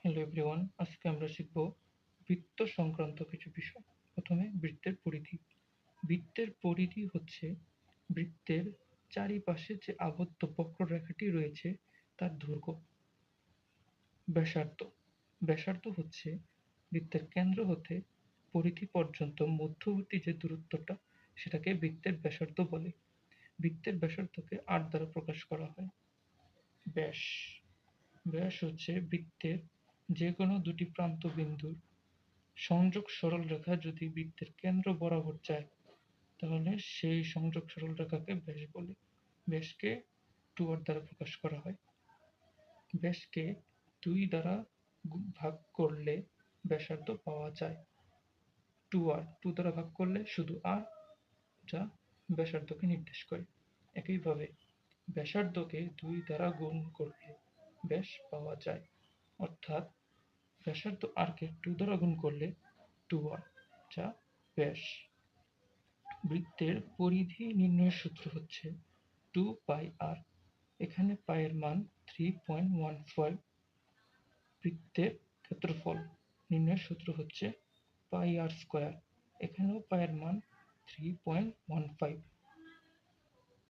Hello everyone, আজকে আমরা শিখব বৃত্ত সংক্রান্ত কিছু বিষয়। প্রথমে বৃত্তের পরিধি। বৃত্তের পরিধি হচ্ছে বৃত্তের চারিপাশে যে আবদ্ধ বক্ররেখাটি রয়েছে তার দৈর্ঘ্য। ব্যাসার্ধ। ব্যাসার্ধ হচ্ছে বৃত্তের কেন্দ্র হতে পরিধি পর্যন্ত মধ্যবর্তী যে দূরত্বটা সেটাকে বৃত্তের ব্যাসার্ধ বলে। বৃত্তের ব্যাসার্ধকে r দ্বারা প্রকাশ করা হয়। ব্যাস। ব্যাস হচ্ছে বৃত্তের যেকোনো দুটি প্রান্ত বিন্দুর সংযোগ সরলরেখা যদি বৃত্তের কেন্দ্র বরাবর যায় তাহলে সেই সংযোগ সরলরেখাকে ব্যাস বলে। ব্যাসকে 2r দ্বারা প্রকাশ করা হয়। ব্যাসকে 2 দ্বারা ভাগ করলে ব্যাসার্ধ পাওয়া যায় 2r। 2 দ্বারা ভাগ করলে শুধু r, যা ব্যাসার্ধকে নির্দেশ করে। একইভাবে ব্যাসার্ধকে 2 দ্বারা গুণ করলে ব্যাস পাওয়া যায়, অর্থাৎ ব্যাসার্ধ r কে 2 দ্বারা গুণ করলে 2r, যা ব্যাস। বৃত্তের পরিধি নির্ণয়ের সূত্র হচ্ছে 2πr। এখানে পাই এর মান 3.15। বৃত্তের ক্ষেত্রফল নির্ণয়ের সূত্র হচ্ছে πr²। এখানেও পাই এর মান 3.15।